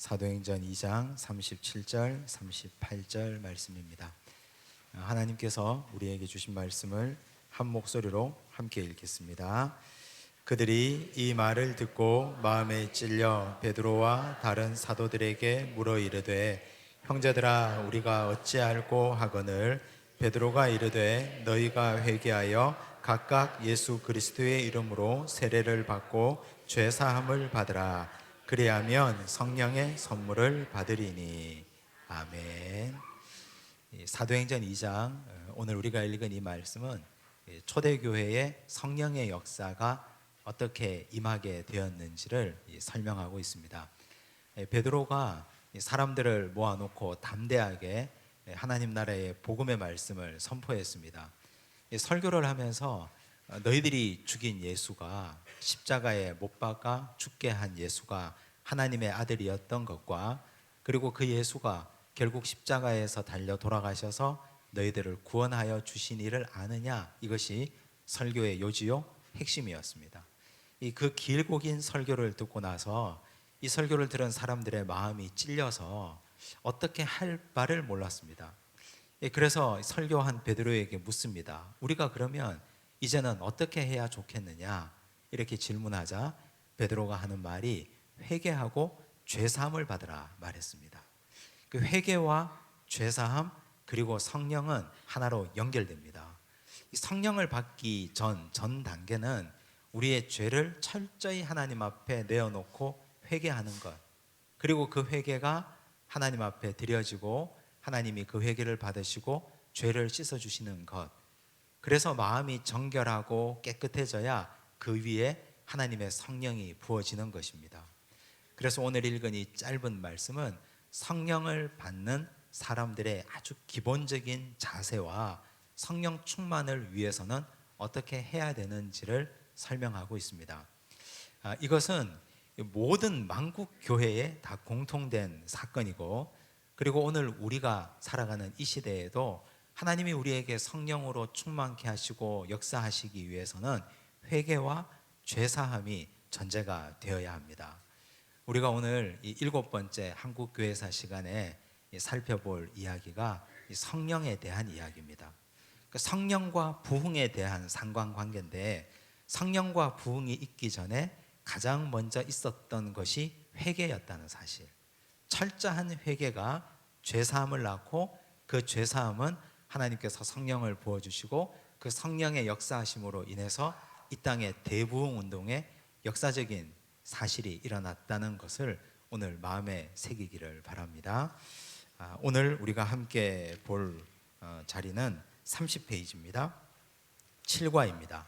사도행전 2장 37절 38절 말씀입니다. 하나님께서 우리에게 주신 말씀을 한 목소리로 함께 읽겠습니다. 그들이 이 말을 듣고 마음에 찔려 베드로와 다른 사도들에게 물어 이르되 형제들아 우리가 어찌할꼬 하거늘 베드로가 이르되 너희가 회개하여 각각 예수 그리스도의 이름으로 세례를 받고 죄 사함을 받으라. 그리하면 성령의 선물을 받으리니. 아멘. 사도행전 2장 오늘 우리가 읽은 이 말씀은 초대교회의 성령의 역사가 어떻게 임하게 되었는지를 설명하고 있습니다. 베드로가 사람들을 모아놓고 담대하게 하나님 나라의 복음의 말씀을 선포했습니다. 설교를 하면서 너희들이 죽인 예수가, 십자가에 못 박아 죽게 한 예수가 하나님의 아들이었던 것과, 그리고 그 예수가 결국 십자가에서 달려 돌아가셔서 너희들을 구원하여 주신 일을 아느냐, 이것이 설교의 요지요 핵심이었습니다. 그 길고 긴 설교를 듣고 나서 이 설교를 들은 사람들의 마음이 찔려서 어떻게 할 바를 몰랐습니다. 그래서 설교한 베드로에게 묻습니다. 우리가 그러면 이제는 어떻게 해야 좋겠느냐, 이렇게 질문하자 베드로가 하는 말이 회개하고 죄사함을 받으라 말했습니다. 그 회개와 죄사함 그리고 성령은 하나로 연결됩니다. 이 성령을 받기 전 단계는 우리의 죄를 철저히 하나님 앞에 내어놓고 회개하는 것, 그리고 그 회개가 하나님 앞에 드려지고 하나님이 그 회개를 받으시고 죄를 씻어주시는 것, 그래서 마음이 정결하고 깨끗해져야 그 위에 하나님의 성령이 부어지는 것입니다. 그래서 오늘 읽은 이 짧은 말씀은 성령을 받는 사람들의 아주 기본적인 자세와 성령 충만을 위해서는 어떻게 해야 되는지를 설명하고 있습니다. 이것은 모든 만국 교회에 다 공통된 사건이고, 그리고 오늘 우리가 살아가는 이 시대에도 하나님이 우리에게 성령으로 충만케 하시고 역사하시기 위해서는 회개와 죄사함이 전제가 되어야 합니다. 우리가 오늘 이 7번째 한국교회사 시간에 살펴볼 이야기가 성령에 대한 이야기입니다. 성령과 부흥에 대한 상관관계인데, 성령과 부흥이 있기 전에 가장 먼저 있었던 것이 회개였다는 사실. 철저한 회개가 죄사함을 낳고, 그 죄사함은 하나님께서 성령을 부어주시고 그 성령의 역사하심으로 인해서 이 땅의 대부흥 운동의 역사적인 사실이 일어났다는 것을 오늘 마음에 새기기를 바랍니다. 오늘 우리가 함께 볼 자리는 30페이지입니다. 7과입니다.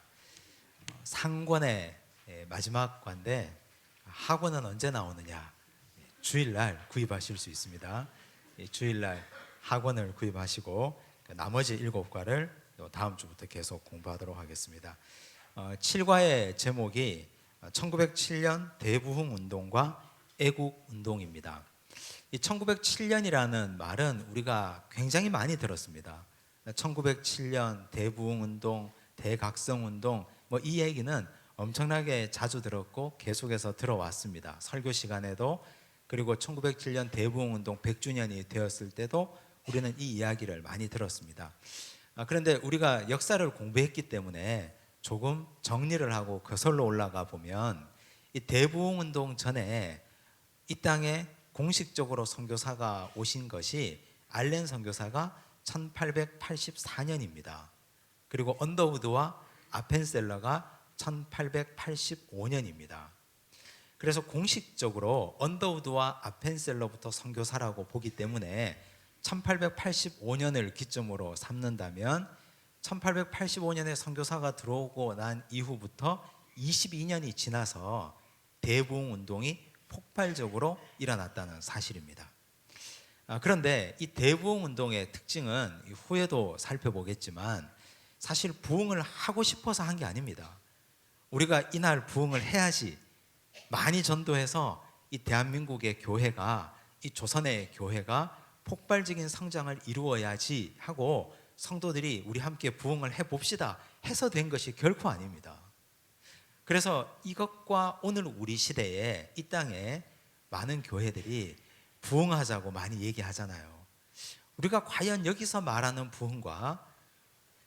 상권의 마지막 과인데, 학원은 언제 나오느냐? 주일날 구입하실 수 있습니다. 주일날 학원을 구입하시고 나머지 7과를 다음 주부터 계속 공부하도록 하겠습니다. 7과의 제목이 1907년 대부흥 운동과 애국 운동입니다. 이 1907년이라는 말은 우리가 굉장히 많이 들었습니다. 1907년 대부흥 운동, 대각성 운동, 이 얘기는 엄청나게 자주 들었고 계속해서 들어왔습니다. 설교 시간에도, 그리고 1907년 대부흥 운동 100주년이 되었을 때도 우리는 이 이야기를 많이 들었습니다. 그런데 우리가 역사를 공부했기 때문에 조금 정리를 하고 거슬러 올라가 보면, 이 대부흥 운동 전에 이 땅에 공식적으로 선교사가 오신 것이 알렌 선교사가 1884년입니다. 그리고 언더우드와 아펜셀러가 1885년입니다. 그래서 공식적으로 언더우드와 아펜셀러부터 선교사라고 보기 때문에 1885년을 기점으로 삼는다면 1885년에 선교사가 들어오고 난 이후부터 22년이 지나서 대부흥 운동이 폭발적으로 일어났다는 사실입니다. 그런데 이 대부흥 운동의 특징은 후에도 살펴보겠지만 사실 부흥을 하고 싶어서 한 게 아닙니다. 우리가 이날 부흥을 해야지, 많이 전도해서 이 대한민국의 교회가, 이 조선의 교회가 폭발적인 성장을 이루어야지 하고 성도들이 우리 함께 부흥을 해봅시다 해서 된 것이 결코 아닙니다. 그래서 이것과 오늘 우리 시대에 이 땅에 많은 교회들이 부흥하자고 많이 얘기하잖아요. 우리가 과연 여기서 말하는 부흥과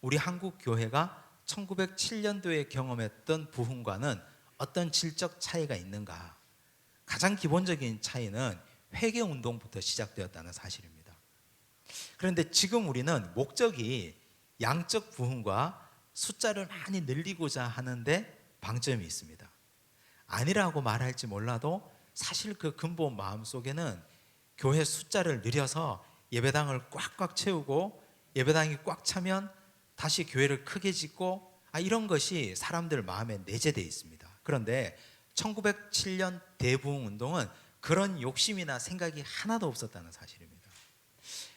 우리 한국 교회가 1907년도에 경험했던 부흥과는 어떤 질적 차이가 있는가? 가장 기본적인 차이는 회개 운동부터 시작되었다는 사실입니다. 그런데 지금 우리는 목적이 양적 부흥과 숫자를 많이 늘리고자 하는데 방점이 있습니다. 아니라고 말할지 몰라도 사실 그 근본 마음속에는 교회 숫자를 늘려서 예배당을 꽉꽉 채우고 예배당이 꽉 차면 다시 교회를 크게 짓고 이런 것이 사람들 마음에 내재되어 있습니다. 그런데 1907년 대부흥운동은 그런 욕심이나 생각이 하나도 없었다는 사실입니다.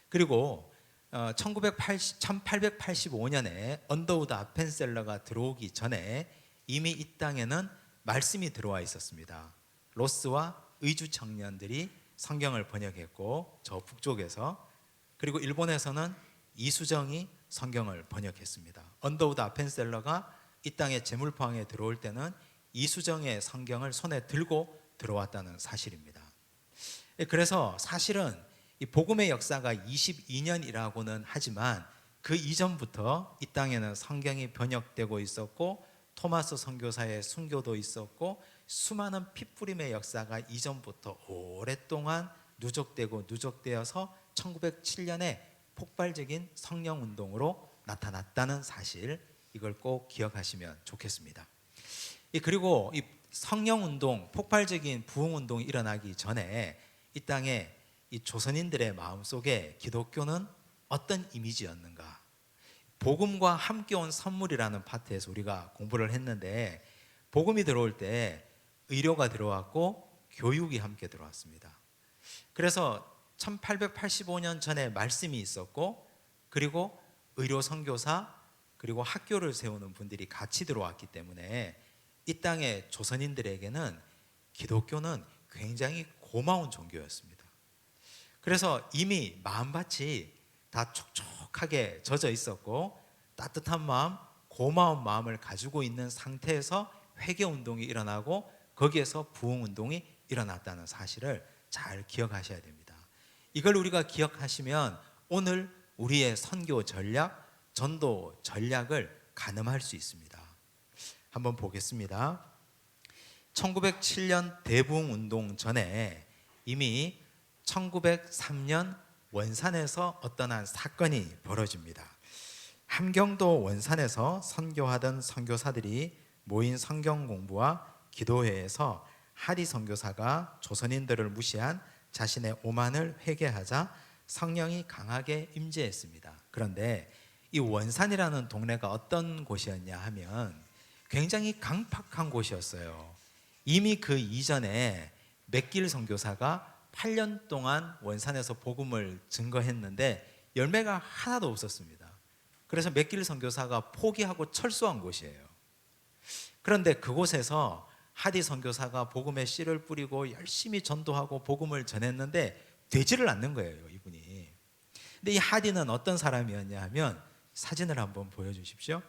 그리고 1885년에 언더우드 아펜셀러가 들어오기 전에 이미 이 땅에는 말씀이 들어와 있었습니다. 로스와 의주 청년들이 성경을 번역했고 저 북쪽에서, 그리고 일본에서는 이수정이 성경을 번역했습니다. 언더우드 아펜셀러가 이 땅에 제물포항에 들어올 때는 이수정의 성경을 손에 들고 들어왔다는 사실입니다. 그래서 사실은 이 복음의 역사가 22년이라고는 하지만 그 이전부터 이 땅에는 성경이 번역되고 있었고 토마스 선교사의 순교도 있었고 수많은 핏부림의 역사가 이전부터 오랫동안 누적되고 누적되어서 1907년에 폭발적인 성령운동으로 나타났다는 사실, 이걸 꼭 기억하시면 좋겠습니다. 그리고 이 성령운동, 폭발적인 부흥운동이 일어나기 전에 이 땅에 이 조선인들의 마음속에 기독교는 어떤 이미지였는가? 복음과 함께 온 선물이라는 파트에서 우리가 공부를 했는데, 복음이 들어올 때 의료가 들어왔고 교육이 함께 들어왔습니다. 그래서 1885년 전에 말씀이 있었고, 그리고 의료 선교사, 그리고 학교를 세우는 분들이 같이 들어왔기 때문에 이 땅의 조선인들에게는 기독교는 굉장히 고마운 종교였습니다. 그래서 이미 마음밭이 다 촉촉하게 젖어 있었고 따뜻한 마음, 고마운 마음을 가지고 있는 상태에서 회개운동이 일어나고 거기에서 부흥운동이 일어났다는 사실을 잘 기억하셔야 됩니다. 이걸 우리가 기억하시면 오늘 우리의 선교 전략, 전도 전략을 가늠할 수 있습니다. 한번 보겠습니다. 1907년 대부흥운동 전에 이미 1903년 원산에서 어떤 한 사건이 벌어집니다. 함경도 원산에서 선교하던 선교사들이 모인 성경 공부와 기도회에서 하리 선교사가 조선인들을 무시한 자신의 오만을 회개하자 성령이 강하게 임재했습니다. 그런데 이 원산이라는 동네가 어떤 곳이었냐 하면 굉장히 강팍한 곳이었어요. 이미 그 이전에 맥길 선교사가 8년 동안 원산에서 복음을 증거했는데 열매가 하나도 없었습니다. 그래서 맥길 선교사가 포기하고 철수한 곳이에요. 그런데 그곳에서 하디 선교사가 복음의 씨를 뿌리고 열심히 전도하고 복음을 전했는데 되지를 않는 거예요, 이분이. 근데 이 하디는 어떤 사람이었냐 하면 사진을 한번 보여주십시오.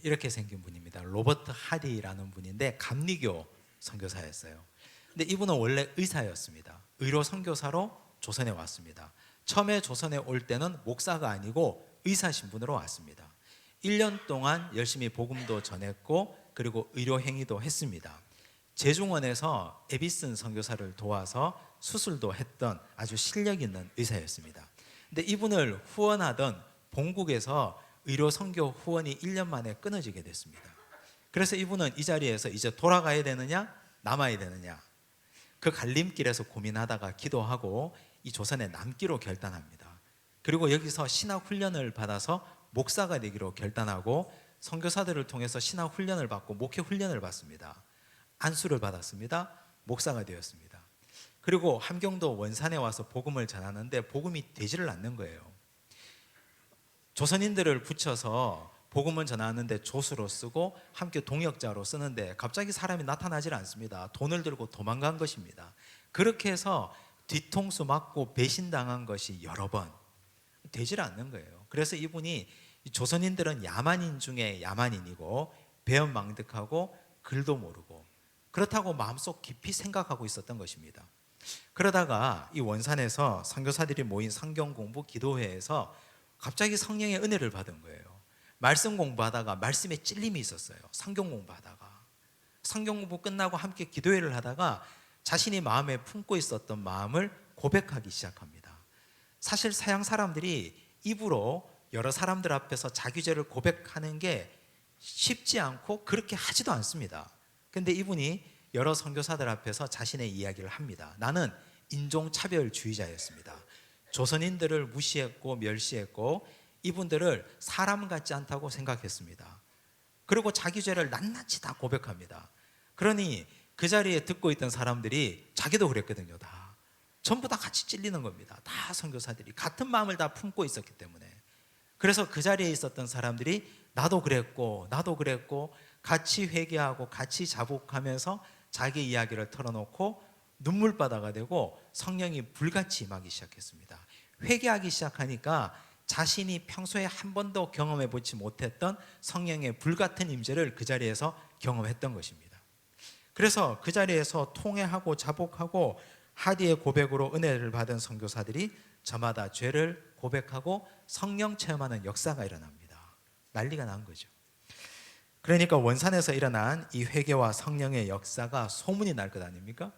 이렇게 생긴 분입니다. 로버트 하디라는 분인데 감리교 선교사였어요. 근데 이분은 원래 의사였습니다. 의료 선교사로 조선에 왔습니다. 처음에 조선에 올 때는 목사가 아니고 의사 신분으로 왔습니다. 1년 동안 열심히 복음도 전했고 그리고 의료 행위도 했습니다. 제중원에서 에비슨 선교사를 도와서 수술도 했던 아주 실력 있는 의사였습니다. 근데 이분을 후원하던 본국에서 의료 선교 후원이 1년 만에 끊어지게 됐습니다. 그래서 이분은 이 자리에서 이제 돌아가야 되느냐 남아야 되느냐 그 갈림길에서 고민하다가 기도하고 이 조선에 남기로 결단합니다. 그리고 여기서 신학 훈련을 받아서 목사가 되기로 결단하고 선교사들을 통해서 신학 훈련을 받고 목회 훈련을 받습니다. 안수를 받았습니다. 목사가 되었습니다. 그리고 함경도 원산에 와서 복음을 전하는데 복음이 되지를 않는 거예요. 조선인들을 붙여서 복음을 전하는데 조수로 쓰고 함께 동역자로 쓰는데 갑자기 사람이 나타나질 않습니다. 돈을 들고 도망간 것입니다. 그렇게 해서 뒤통수 맞고 배신당한 것이 여러 번 되질 않는 거예요. 그래서 이분이 조선인들은 야만인 중에 야만인이고 배은망덕하고 글도 모르고 그렇다고 마음속 깊이 생각하고 있었던 것입니다. 그러다가 이 원산에서 선교사들이 모인 성경 공부 기도회에서 갑자기 성령의 은혜를 받은 거예요. 말씀 공부하다가 말씀에 찔림이 있었어요. 성경 공부하다가. 성경 공부 끝나고 함께 기도회를 하다가 자신이 마음에 품고 있었던 마음을 고백하기 시작합니다. 사실 서양 사람들이 입으로 여러 사람들 앞에서 자기 죄를 고백하는 게 쉽지 않고 그렇게 하지도 않습니다. 근데 이분이 여러 선교사들 앞에서 자신의 이야기를 합니다. 나는 인종차별주의자였습니다. 조선인들을 무시했고 멸시했고 이분들을 사람 같지 않다고 생각했습니다. 그리고 자기 죄를 낱낱이 다 고백합니다. 그러니 그 자리에 듣고 있던 사람들이 자기도 그랬거든요. 다 전부 다 같이 찔리는 겁니다. 다 선교사들이 같은 마음을 다 품고 있었기 때문에. 그래서 그 자리에 있었던 사람들이 나도 그랬고 같이 회개하고 같이 자복하면서 자기 이야기를 털어놓고 눈물바다가 되고 성령이 불같이 임하기 시작했습니다. 회개하기 시작하니까 자신이 평소에 한 번도 경험해 보지 못했던 성령의 불같은 임재를 그 자리에서 경험했던 것입니다. 그래서 그 자리에서 통회하고 자복하고 하디의 고백으로 은혜를 받은 선교사들이 저마다 죄를 고백하고 성령 체험하는 역사가 일어납니다. 난리가 난 거죠. 그러니까 원산에서 일어난 이 회개와 성령의 역사가 소문이 날 것 아닙니까?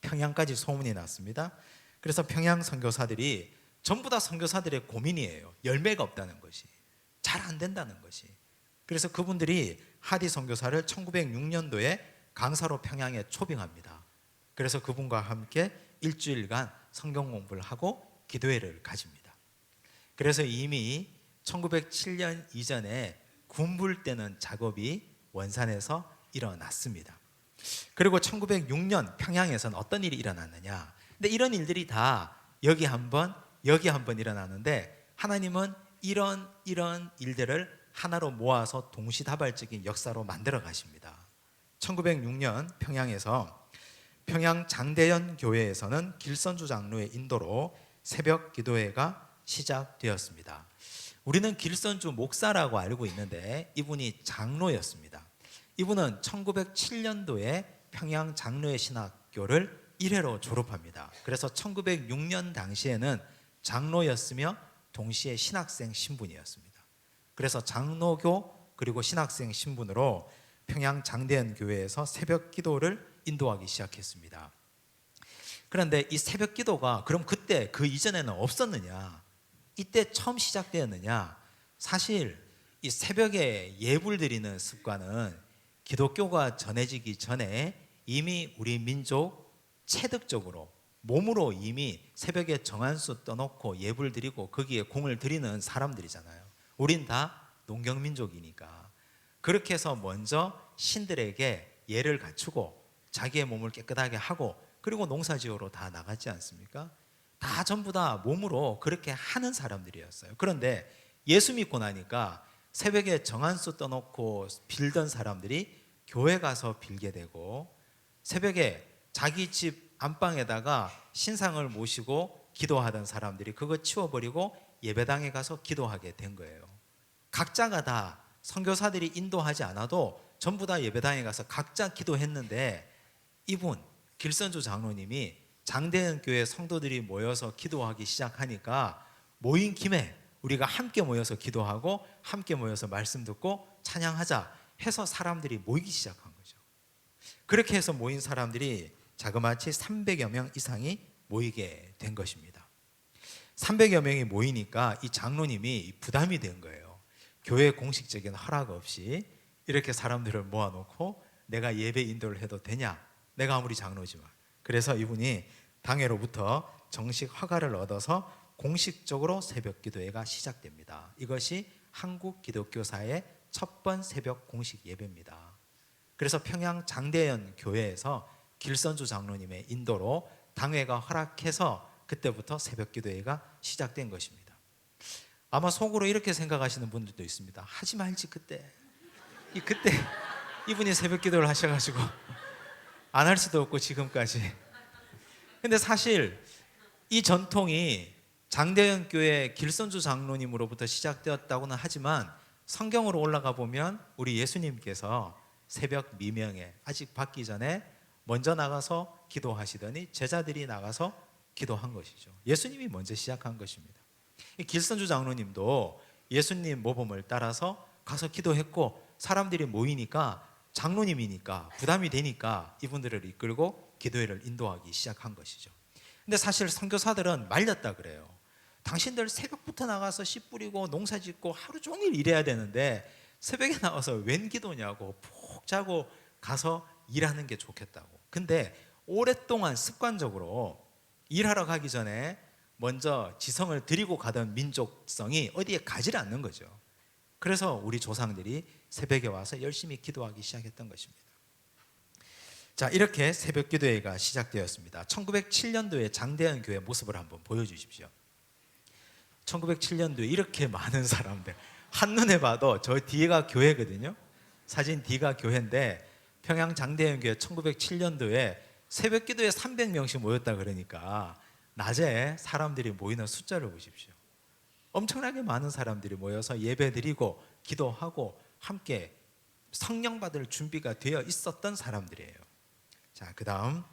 평양까지 소문이 났습니다. 그래서 평양 선교사들이 전부 다 선교사들의 고민이에요. 열매가 없다는 것이, 잘 안 된다는 것이. 그래서 그분들이 하디 선교사를 1906년도에 강사로 평양에 초빙합니다. 그래서 그분과 함께 일주일간 성경 공부를 하고 기도회를 가집니다. 그래서 이미 1907년 이전에 군불 떼는 작업이 원산에서 일어났습니다. 그리고 1906년 평양에서는 어떤 일이 일어났느냐. 근데 이런 일들이 다 여기 한 번 일어나는데 하나님은 이런 일들을 하나로 모아서 동시다발적인 역사로 만들어 가십니다. 1906년 평양에서 평양 장대연 교회에서는 길선주 장로의 인도로 새벽 기도회가 시작되었습니다. 우리는 길선주 목사라고 알고 있는데 이분이 장로였습니다. 이분은 1907년도에 평양 장로의 신학교를 1회로 졸업합니다. 그래서 1906년 당시에는 장로였으며 동시에 신학생 신분이었습니다. 그래서 장로교 그리고 신학생 신분으로 평양 장대연 교회에서 새벽 기도를 인도하기 시작했습니다. 그런데 이 새벽 기도가 그럼 그때 그 이전에는 없었느냐? 이때 처음 시작되었느냐? 사실 이 새벽에 예불 드리는 습관은 기독교가 전해지기 전에 이미 우리 민족 체득적으로 몸으로 이미 새벽에 정한수 떠놓고 예불 드리고 거기에 공을 드리는 사람들이잖아요. 우린 다 농경민족이니까. 그렇게 해서 먼저 신들에게 예를 갖추고 자기의 몸을 깨끗하게 하고 그리고 농사지으러 다 나가지 않습니까? 다 전부 다 몸으로 그렇게 하는 사람들이었어요. 그런데 예수 믿고 나니까 새벽에 정한수 떠놓고 빌던 사람들이 교회 가서 빌게 되고 새벽에 자기 집 안방에다가 신상을 모시고 기도하던 사람들이 그거 치워버리고 예배당에 가서 기도하게 된 거예요. 각자가 다 선교사들이 인도하지 않아도 전부 다 예배당에 가서 각자 기도했는데 이분 길선주 장로님이 장대연 교회 성도들이 모여서 기도하기 시작하니까 모인 김에 우리가 함께 모여서 기도하고 함께 모여서 말씀 듣고 찬양하자 해서 사람들이 모이기 시작한 거죠. 그렇게 해서 모인 사람들이 자그마치 300여 명 이상이 모이게 된 것입니다. 300여 명이 모이니까 이 장로님이 부담이 된 거예요. 교회 공식적인 허락 없이 이렇게 사람들을 모아놓고 내가 예배 인도를 해도 되냐? 내가 아무리 장로지만. 그래서 이분이 당회로부터 정식 허가를 얻어서 공식적으로 새벽 기도회가 시작됩니다. 이것이 한국 기독교사의 첫 번 새벽 공식 예배입니다. 그래서 평양 장대연 교회에서 길선주 장로님의 인도로 당회가 허락해서 그때부터 새벽 기도회가 시작된 것입니다. 아마 속으로 이렇게 생각하시는 분들도 있습니다. 하지 말지 그때 이분이 새벽 기도를 하셔가지고 안 할 수도 없고 지금까지. 근데 사실 이 전통이 장대연 교회 길선주 장로님으로부터 시작되었다고는 하지만 성경으로 올라가 보면 우리 예수님께서 새벽 미명에 아직 받기 전에 먼저 나가서 기도하시더니 제자들이 나가서 기도한 것이죠. 예수님이 먼저 시작한 것입니다. 길선주 장로님도 예수님 모범을 따라서 가서 기도했고, 사람들이 모이니까 장로님이니까 부담이 되니까 이분들을 이끌고 기도회를 인도하기 시작한 것이죠. 근데 사실 선교사들은 말렸다 그래요. 당신들 새벽부터 나가서 씨 뿌리고 농사 짓고 하루 종일 일해야 되는데 새벽에 나와서 웬 기도냐고, 푹 자고 가서 일하는 게 좋겠다고. 근데 오랫동안 습관적으로 일하러 가기 전에 먼저 지성을 드리고 가던 민족성이 어디에 가지 않는 거죠. 그래서 우리 조상들이 새벽에 와서 열심히 기도하기 시작했던 것입니다. 자, 이렇게 새벽 기도회가 시작되었습니다. 1907년도에 장대현 교회 모습을 한번 보여주십시오. 1907년도에 이렇게 많은 사람들, 한눈에 봐도 저 뒤가 교회거든요. 사진 뒤가 교회인데 평양 장대현 교회 1907년도에 새벽 기도에 300명씩 모였다 그러니까 낮에 사람들이 모이는 숫자를 보십시오. 엄청나게 많은 사람들이 모여서 예배드리고 기도하고 함께 성령 받을 준비가 되어 있었던 사람들이에요. 자, 그 다음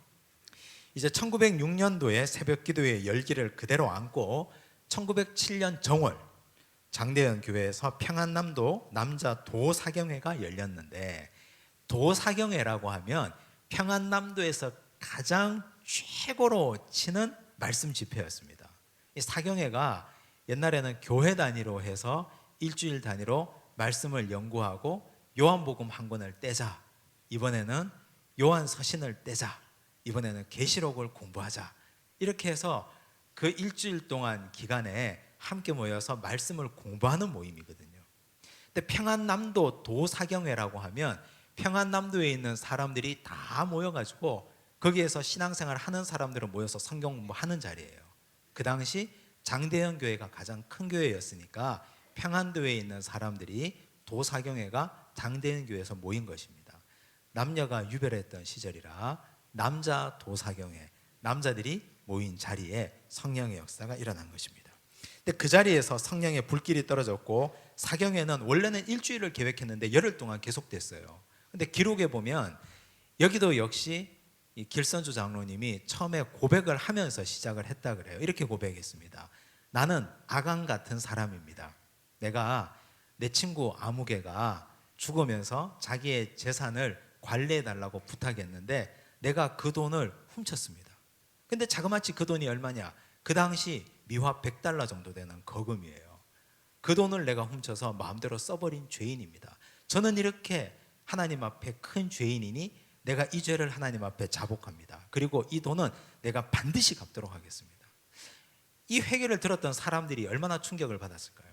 이제 1906년도에 새벽 기도의 열기를 그대로 안고 1907년 정월 장대현 교회에서 평안남도 남자 도사경회가 열렸는데, 도사경회라고 하면 평안남도에서 가장 최고로 치는 말씀 집회였습니다. 이 사경회가 옛날에는 교회 단위로 해서 일주일 단위로 말씀을 연구하고 요한복음 한 권을 떼자, 이번에는 요한 서신을 떼자, 이번에는 계시록을 공부하자, 이렇게 해서 그 일주일 동안 기간에 함께 모여서 말씀을 공부하는 모임이거든요. 근데 평안남도 도사경회라고 하면 평안남도에 있는 사람들이 다 모여가지고 거기에서 신앙생활 하는 사람들은 모여서 성경 공부하는 자리예요. 그 당시 장대현 교회가 가장 큰 교회였으니까 평안도에 있는 사람들이 도사경회가 장대현 교회에서 모인 것입니다. 남녀가 유별했던 시절이라 남자 도사경회, 남자들이 모인 자리에 성령의 역사가 일어난 것입니다. 근데 그 자리에서 성령의 불길이 떨어졌고, 사경회는 원래는 일주일을 계획했는데 열흘 동안 계속됐어요. 근데 기록에 보면 여기도 역시 이 길선주 장로님이 처음에 고백을 하면서 시작을 했다 그래요. 이렇게 고백했습니다. 나는 아간 같은 사람입니다. 내가 내 친구 아무개가 죽으면서 자기의 재산을 관리해 달라고 부탁했는데 내가 그 돈을 훔쳤습니다. 근데 자그마치 그 돈이 얼마냐? 그 당시 미화 100달러 정도 되는 거금이에요. 그 돈을 내가 훔쳐서 마음대로 써버린 죄인입니다. 저는 이렇게 하나님 앞에 큰 죄인이니 내가 이 죄를 하나님 앞에 자복합니다. 그리고 이 돈은 내가 반드시 갚도록 하겠습니다. 이 회개를 들었던 사람들이 얼마나 충격을 받았을까요?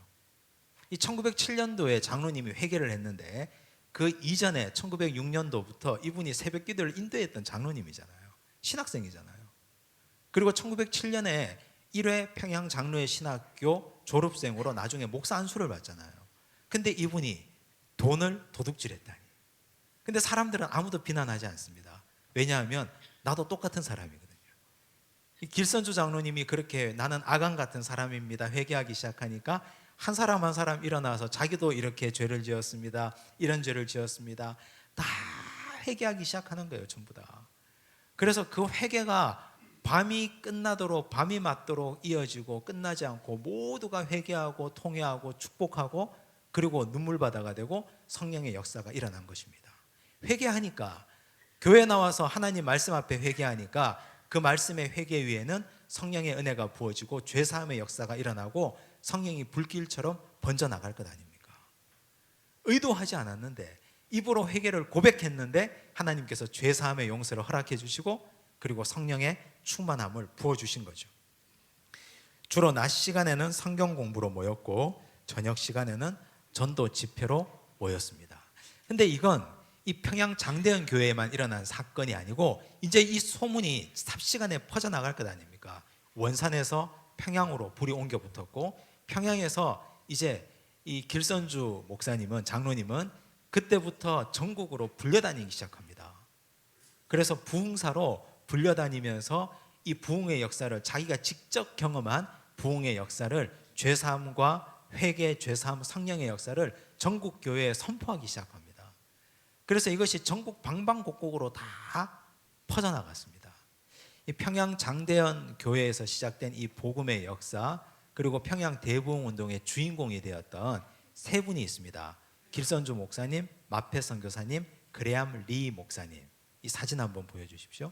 이 1907년도에 장로님이 회개를 했는데 그 이전에 1906년도부터 이분이 새벽 기도를 인도했던 장로님이잖아요. 신학생이잖아요. 그리고 1907년에 1회 평양 장로의 신학교 졸업생으로 나중에 목사 안수를 받잖아요. 근데 이분이 돈을 도둑질했다니. 근데 사람들은 아무도 비난하지 않습니다. 왜냐하면 나도 똑같은 사람이거든요. 길선주 장로님이 그렇게 나는 아간 같은 사람입니다 회개하기 시작하니까 한 사람 한 사람 일어나서 자기도 이렇게 죄를 지었습니다, 이런 죄를 지었습니다, 다 회개하기 시작하는 거예요. 전부 다. 그래서 그 회개가 밤이 끝나도록, 밤이 맞도록 이어지고 끝나지 않고 모두가 회개하고 통회하고 축복하고 그리고 눈물바다가 되고 성령의 역사가 일어난 것입니다. 회개하니까, 교회 나와서 하나님 말씀 앞에 회개하니까 그 말씀의 회개 위에는 성령의 은혜가 부어지고 죄사함의 역사가 일어나고 성령이 불길처럼 번져나갈 것 아닙니까? 의도하지 않았는데 입으로 회개를 고백했는데 하나님께서 죄사함의 용서를 허락해 주시고 그리고 성령의 충만함을 부어주신 거죠. 주로 낮 시간에는 성경 공부로 모였고 저녁 시간에는 전도 집회로 모였습니다. 근데 이건 이 평양 장대현 교회에만 일어난 사건이 아니고 이제 이 소문이 삽시간에 퍼져나갈 것 아닙니까? 원산에서 평양으로 불이 옮겨 붙었고 평양에서 이제 이 길선주 목사님은, 장로님은 그때부터 전국으로 불려다니기 시작합니다. 그래서 부흥사로 불려다니면서 이 부흥의 역사를, 자기가 직접 경험한 부흥의 역사를, 죄사함과 회개, 죄사함, 성령의 역사를 전국 교회에 선포하기 시작합니다. 그래서 이것이 전국 방방곡곡으로 다 퍼져나갔습니다. 이 평양 장대현 교회에서 시작된 이 복음의 역사, 그리고 평양 대부흥 운동의 주인공이 되었던 세 분이 있습니다. 길선주 목사님, 마페 선교사님, 그레암 리 목사님. 이 사진 한번 보여주십시오.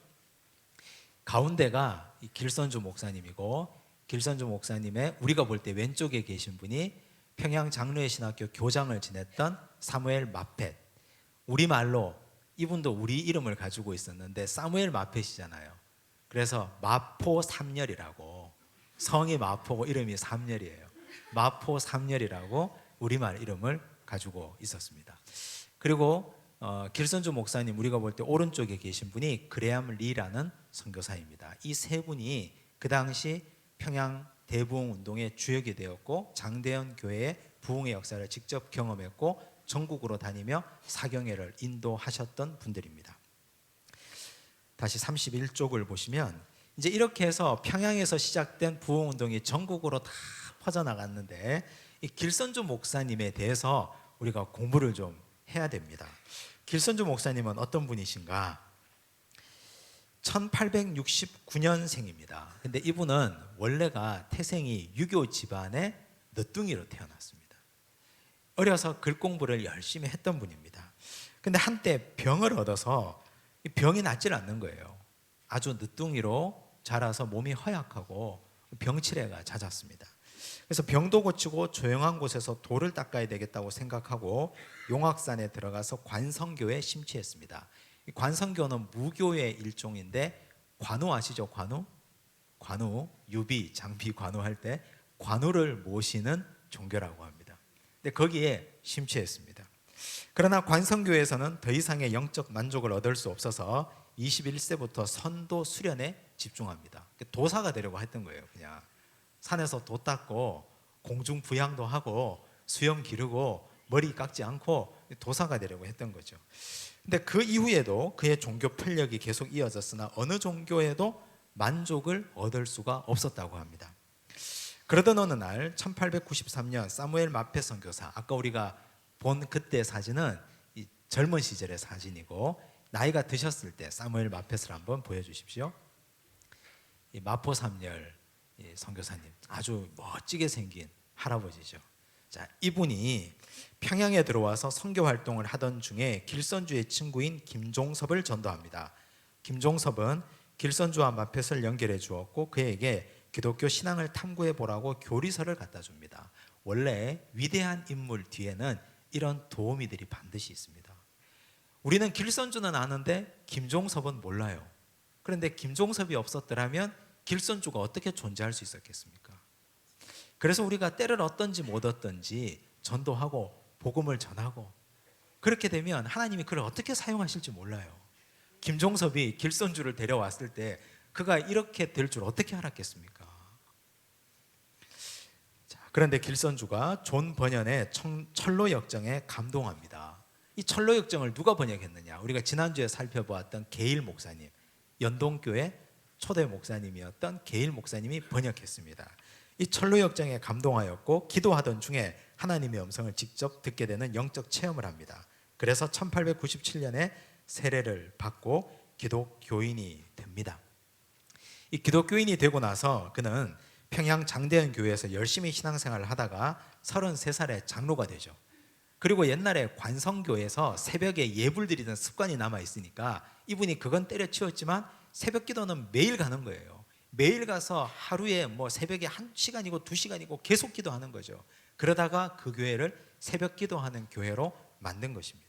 가운데가 이 길선주 목사님이고, 길선주 목사님의 우리가 볼 때 왼쪽에 계신 분이 평양 장로의 신학교 교장을 지냈던 사무엘 마펫. 우리말로 이분도 우리 이름을 가지고 있었는데 사무엘 마펫이잖아요. 그래서 마포 삼열이라고, 성이 마포고 이름이 삼열이에요. 마포 삼열이라고 우리말 이름을 가지고 있었습니다. 그리고 길선주 목사님, 우리가 볼 때 오른쪽에 계신 분이 그레암 리라는 선교사입니다. 이 세 분이 그 당시 평양 대부흥 운동의 주역이 되었고, 장대현 교회의 부흥의 역사를 직접 경험했고, 전국으로 다니며 사경회를 인도하셨던 분들입니다. 다시 31쪽을 보시면 이제 이렇게 해서 평양에서 시작된 부흥 운동이 전국으로 다 퍼져나갔는데, 이 길선주 목사님에 대해서 우리가 공부를 좀 해야 됩니다. 길선주 목사님은 어떤 분이신가? 1869년생입니다. 근데 이분은 원래가 태생이 유교 집안의 늦둥이로 태어났습니다. 어려서 글 공부를 열심히 했던 분입니다. 근데 한때 병을 얻어서 이 병이 낫질 않는 거예요. 아주 늦둥이로 자라서 몸이 허약하고 병치레가 잦았습니다. 그래서 병도 고치고 조용한 곳에서 돌을 닦아야 되겠다고 생각하고 용악산에 들어가서 관성교에 심취했습니다. 이 관성교는 무교의 일종인데, 관우 아시죠? 관우? 관우, 유비, 장비 관우할 때 관우를 모시는 종교라고 합니다. 근데 거기에 심취했습니다. 그러나 관성교에서는 더 이상의 영적 만족을 얻을 수 없어서 21세부터 선도 수련에 집중합니다. 도사가 되려고 했던 거예요. 그냥 산에서 도 닦고 공중 부양도 하고 수염 기르고 머리 깎지 않고 도사가 되려고 했던 거죠. 근데 그 이후에도 그의 종교 편력이 계속 이어졌으나 어느 종교에도 만족을 얻을 수가 없었다고 합니다. 그러던 어느 날 1893년 사무엘 마페 선교사, 아까 우리가 본 그때 사진은 이 젊은 시절의 사진이고, 나이가 드셨을 때 사무엘 마펫을 한번 보여주십시오. 이 마포 삼열 선교사님, 아주 멋지게 생긴 할아버지죠. 자, 이분이 평양에 들어와서 선교 활동을 하던 중에 길선주의 친구인 김종섭을 전도합니다. 김종섭은 길선주와 마펫을 연결해 주었고, 그에게 기독교 신앙을 탐구해 보라고 교리서를 갖다 줍니다. 원래 위대한 인물 뒤에는 이런 도우미들이 반드시 있습니다. 우리는 길선주는 아는데 김종섭은 몰라요. 그런데 김종섭이 없었더라면 길선주가 어떻게 존재할 수 있었겠습니까? 그래서 우리가 때를 얻든지 못 얻든지 전도하고 복음을 전하고, 그렇게 되면 하나님이 그를 어떻게 사용하실지 몰라요. 김종섭이 길선주를 데려왔을 때 그가 이렇게 될 줄 어떻게 알았겠습니까? 자, 그런데 길선주가 존 번연의 철로 역정에 감동합니다. 이 철로 역정을 누가 번역했느냐? 우리가 지난주에 살펴보았던 게일 목사님, 연동교회 초대 목사님이었던 게일 목사님이 번역했습니다. 이 철로 역정에 감동하였고, 기도하던 중에 하나님의 음성을 직접 듣게 되는 영적 체험을 합니다. 그래서 1897년에 세례를 받고 기독교인이 됩니다. 이 기독교인이 되고 나서 그는 평양 장대현 교회에서 열심히 신앙생활을 하다가 33살에 장로가 되죠. 그리고 옛날에 관성교에서 새벽에 예불 드리던 습관이 남아 있으니까 이분이 그건 때려치웠지만 새벽 기도는 매일 가는 거예요. 매일 가서 하루에 새벽에 1시간이고 2시간이고 계속 기도하는 거죠. 그러다가 그 교회를 새벽 기도하는 교회로 만든 것입니다.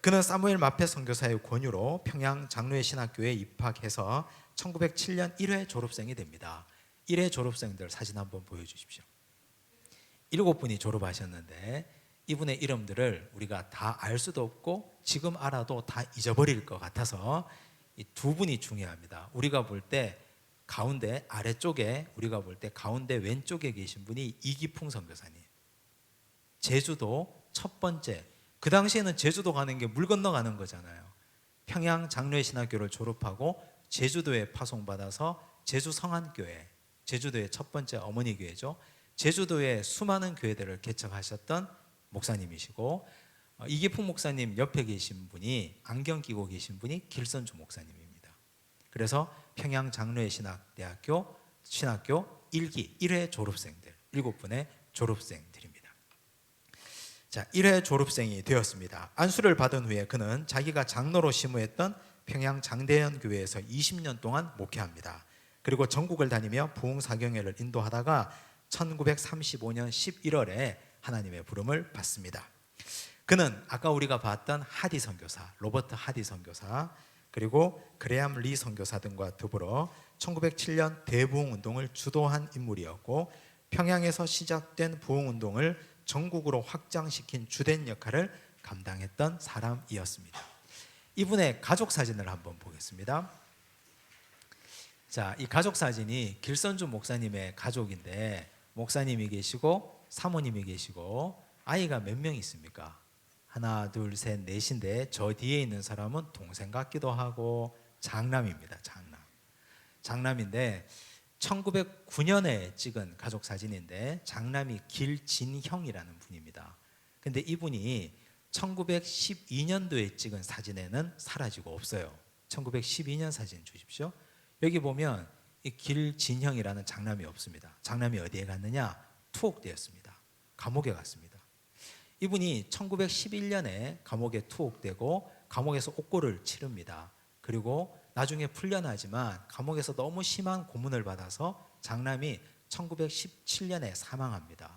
그는 사무엘 마페 선교사의 권유로 평양 장로의 신학교에 입학해서 1907년 1회 졸업생이 됩니다. 1회 졸업생들 사진 한번 보여주십시오. 7분이 졸업하셨는데 이분의 이름들을 우리가 다 알 수도 없고 지금 알아도 다 잊어버릴 것 같아서 이 두 분이 중요합니다. 우리가 볼 때 가운데 아래쪽에, 우리가 볼 때 가운데 왼쪽에 계신 분이 이기풍 선교사님. 제주도 첫 번째, 그 당시에는 제주도 가는 게 물 건너가는 거잖아요. 평양 장로의 신학교를 졸업하고 제주도에 파송받아서 제주 성안교회, 제주도의 첫 번째 어머니 교회죠. 제주도에 수많은 교회들을 개척하셨던 목사님이시고, 이기풍 목사님 옆에 계신 분이, 안경 끼고 계신 분이 길선주 목사님입니다. 그래서 평양 장로의 신학대학교 신학교 1기 1회 졸업생들 7분의 졸업생들입니다. 자, 1회 졸업생이 되었습니다. 안수를 받은 후에 그는 자기가 장로로 심우했던 평양 장대현 교회에서 20년 동안 목회합니다. 그리고 전국을 다니며 부흥사경회를 인도하다가 1935년 11월에 하나님의 부름을 받습니다. 그는 아까 우리가 봤던 하디 선교사, 로버트 하디 선교사, 그리고 그레암 리 선교사 등과 더불어 1907년 대부흥운동을 주도한 인물이었고, 평양에서 시작된 부흥운동을 전국으로 확장시킨 주된 역할을 감당했던 사람이었습니다. 이분의 가족 사진을 한번 보겠습니다. 자, 이 가족 사진이 길선주 목사님의 가족인데, 목사님이 계시고 사모님이 계시고 아이가 몇 명 있습니까? 하나, 둘, 셋, 넷인데 저 뒤에 있는 사람은 동생 같기도 하고 장남입니다. 장남인데 1909년에 찍은 가족 사진인데 장남이 길진형이라는 분입니다. 근데 이분이 1912년도에 찍은 사진에는 사라지고 없어요. 1912년 사진 주십시오. 여기 보면 이 길진형이라는 장남이 없습니다. 장남이 어디에 갔느냐? 투옥되었습니다. 감옥에 갔습니다. 이분이 1911년에 감옥에 투옥되고 감옥에서 옥고를 치릅니다. 그리고 나중에 풀려나지만 감옥에서 너무 심한 고문을 받아서 장남이 1917년에 사망합니다.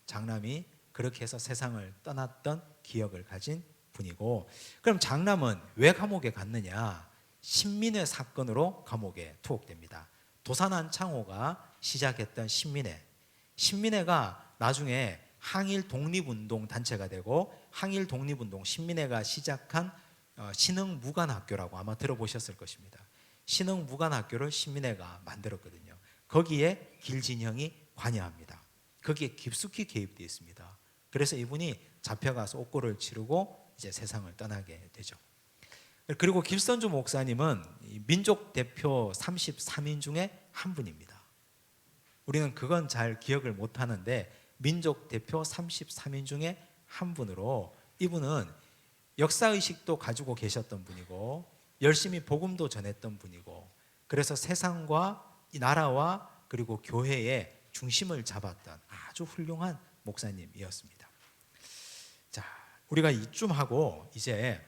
장남이 그렇게 해서 세상을 떠났던 기억을 가진 분이고, 그럼 장남은 왜 감옥에 갔느냐? 신민회 사건으로 감옥에 투옥됩니다. 도산안창호가 시작했던 신민회가 나중에 항일 독립운동 단체가 되고, 항일 독립운동 신민회가 시작한 신흥무관학교라고 아마 들어보셨을 것입니다. 신흥무관학교를 신민회가 만들었거든요. 거기에 길진형이 관여합니다. 거기에 깊숙이 개입되어 있습니다. 그래서 이분이 잡혀가서 옥고를 치르고 이제 세상을 떠나게 되죠. 그리고 길선주 목사님은 민족 대표 33인 중에 한 분입니다. 우리는 그건 잘 기억을 못하는데 민족 대표 33인 중에 한 분으로, 이분은 역사의식도 가지고 계셨던 분이고 열심히 복음도 전했던 분이고, 그래서 세상과 이 나라와 그리고 교회의 중심을 잡았던 아주 훌륭한 목사님이었습니다. 자, 우리가 이쯤 하고 이제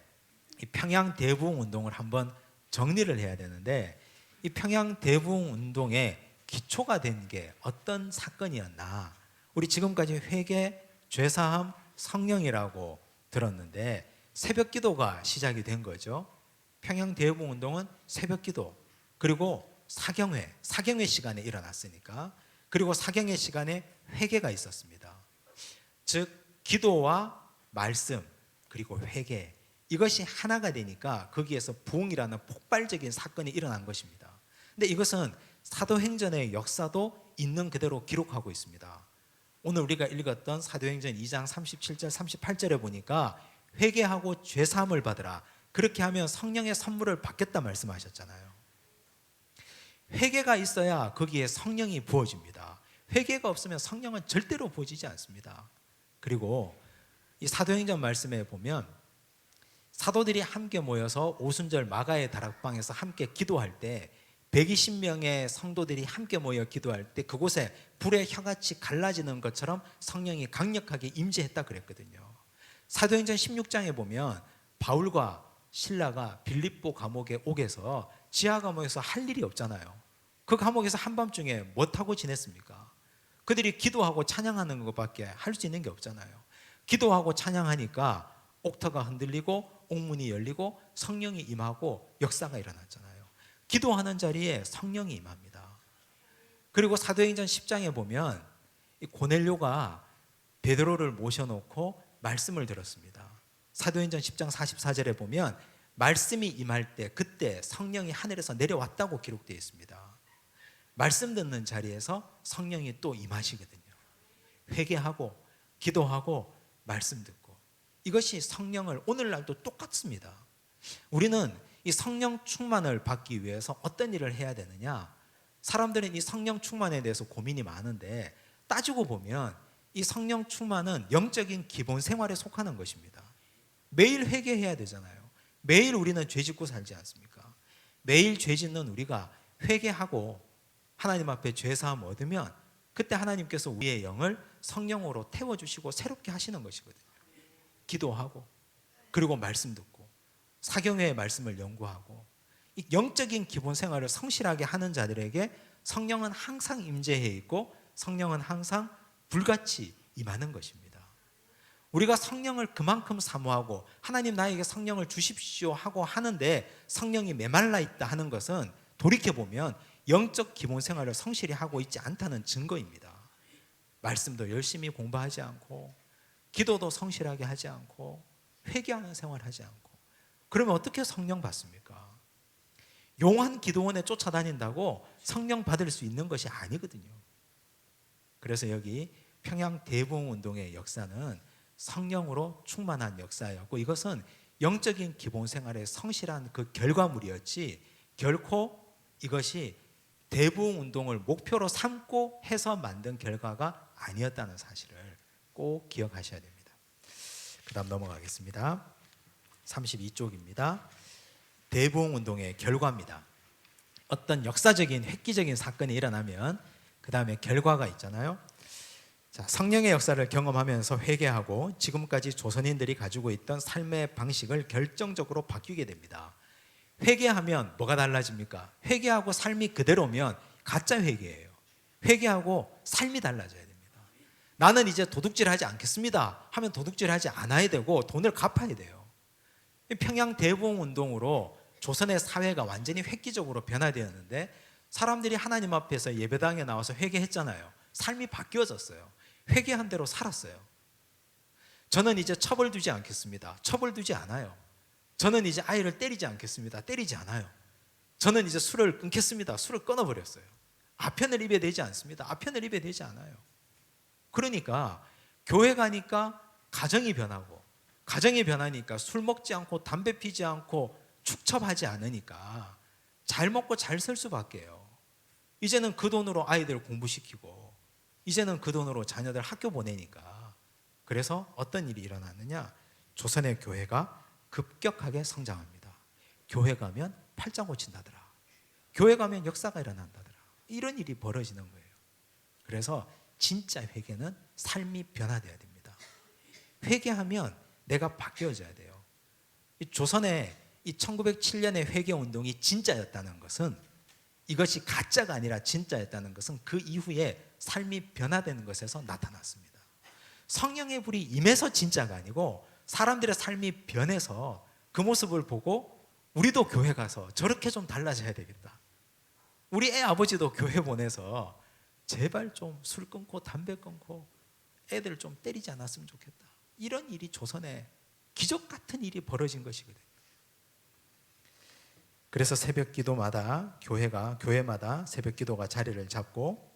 이 평양 대부흥운동을 한번 정리를 해야 되는데, 이 평양 대부흥운동의 기초가 된 게 어떤 사건이었나? 우리 지금까지 회개, 죄사함, 성령이라고 들었는데 새벽 기도가 시작이 된 거죠. 평양 대부흥운동은 새벽 기도, 그리고 사경회 시간에 일어났으니까, 그리고 사경회 시간에 회개가 있었습니다. 즉 기도와 말씀 그리고 회개, 이것이 하나가 되니까 거기에서 부흥이라는 폭발적인 사건이 일어난 것입니다. 근데 이것은 사도행전의 역사도 있는 그대로 기록하고 있습니다. 오늘 우리가 읽었던 사도행전 2장 37절 38절에 보니까 회개하고 죄사함을 받으라, 그렇게 하면 성령의 선물을 받겠다 말씀하셨잖아요. 회개가 있어야 거기에 성령이 부어집니다. 회개가 없으면 성령은 절대로 부어지지 않습니다. 그리고 이 사도행전 말씀에 보면 사도들이 함께 모여서 오순절 마가의 다락방에서 함께 기도할 때 120명의 성도들이 함께 모여 기도할 때 그곳에 불의 혀같이 갈라지는 것처럼 성령이 강력하게 임재했다 그랬거든요. 사도행전 16장에 보면 바울과 실라가 빌립보 감옥의 옥에서 지하 감옥에서 할 일이 없잖아요. 그 감옥에서 한밤중에 못하고 지냈습니까? 그들이 기도하고 찬양하는 것밖에 할 수 있는 게 없잖아요. 기도하고 찬양하니까 옥터가 흔들리고 옥문이 열리고 성령이 임하고 역사가 일어났잖아요. 기도하는 자리에 성령이 임합니다. 그리고 사도행전 10장에 보면 고넬료가 베드로를 모셔놓고 말씀을 들었습니다. 사도행전 10장 44절에 보면 말씀이 임할 때 그때 성령이 하늘에서 내려왔다고 기록되어 있습니다. 말씀 듣는 자리에서 성령이 또 임하시거든요. 회개하고 기도하고 말씀 듣고, 이것이 성령을 오늘날도 똑같습니다. 우리는 이 성령 충만을 받기 위해서 어떤 일을 해야 되느냐? 사람들은 이 성령 충만에 대해서 고민이 많은데 따지고 보면 이 성령 충만은 영적인 기본 생활에 속하는 것입니다. 매일 회개해야 되잖아요. 매일 우리는 죄 짓고 살지 않습니까? 매일 죄 짓는 우리가 회개하고 하나님 앞에 죄사함 얻으면 그때 하나님께서 우리의 영을 성령으로 태워주시고 새롭게 하시는 것이거든요. 기도하고 그리고 말씀 듣고 사경회의 말씀을 연구하고 이 영적인 기본 생활을 성실하게 하는 자들에게 성령은 항상 임재해 있고 성령은 항상 불같이 임하는 것입니다. 우리가 성령을 그만큼 사모하고 하나님 나에게 성령을 주십시오 하고 하는데 성령이 메말라 있다 하는 것은 돌이켜보면 영적 기본 생활을 성실히 하고 있지 않다는 증거입니다. 말씀도 열심히 공부하지 않고 기도도 성실하게 하지 않고 회개하는 생활을 하지 않고 그러면 어떻게 성령 받습니까? 용한 기도원에 쫓아다닌다고 성령 받을 수 있는 것이 아니거든요. 그래서 여기 평양 대부흥운동의 역사는 성령으로 충만한 역사였고 이것은 영적인 기본 생활의 성실한 그 결과물이었지 결코 이것이 대부흥운동을 목표로 삼고 해서 만든 결과가 아니었다는 사실을 꼭 기억하셔야 됩니다. 그 다음 넘어가겠습니다. 32쪽입니다. 대부흥운동의 결과입니다. 어떤 역사적인 획기적인 사건이 일어나면 그 다음에 결과가 있잖아요. 자, 성령의 역사를 경험하면서 회개하고 지금까지 조선인들이 가지고 있던 삶의 방식을 결정적으로 바뀌게 됩니다. 회개하면 뭐가 달라집니까? 회개하고 삶이 그대로면 가짜 회개예요. 회개하고 삶이 달라져야 됩니다. 나는 이제 도둑질하지 않겠습니다 하면 도둑질하지 않아야 되고 돈을 갚아야 돼요. 평양 대부흥운동으로 조선의 사회가 완전히 획기적으로 변화되었는데 사람들이 하나님 앞에서 예배당에 나와서 회개했잖아요. 삶이 바뀌어졌어요. 회개한 대로 살았어요. 저는 이제 처벌 두지 않겠습니다. 처벌 두지 않아요. 저는 이제 아이를 때리지 않겠습니다. 때리지 않아요. 저는 이제 술을 끊겠습니다. 술을 끊어버렸어요. 아편을 입에 대지 않습니다. 아편을 입에 대지 않아요. 그러니까 교회 가니까 가정이 변하고 가정이 변하니까 술 먹지 않고 담배 피지 않고 축첩하지 않으니까 잘 먹고 잘 살 수밖에요. 이제는 그 돈으로 아이들 공부시키고 이제는 그 돈으로 자녀들 학교 보내니까 그래서 어떤 일이 일어났느냐? 조선의 교회가 급격하게 성장합니다. 교회 가면 팔짱 고친다더라. 교회 가면 역사가 일어난다더라. 이런 일이 벌어지는 거예요. 그래서 진짜 회개는 삶이 변화되어야 됩니다. 회개하면 내가 바뀌어져야 돼요. 이 조선의 이 1907년의 회개운동이 진짜였다는 것은 이것이 가짜가 아니라 진짜였다는 것은 그 이후에 삶이 변화되는 것에서 나타났습니다. 성령의 불이 임해서 진짜가 아니고 사람들의 삶이 변해서 그 모습을 보고 우리도 교회 가서 저렇게 좀 달라져야 되겠다. 우리 애 아버지도 교회 보내서 제발 좀 술 끊고 담배 끊고 애들 좀 때리지 않았으면 좋겠다. 이런 일이 조선에 기적 같은 일이 벌어진 것이거든요. 그래서 새벽 기도마다 교회마다 새벽 기도가 자리를 잡고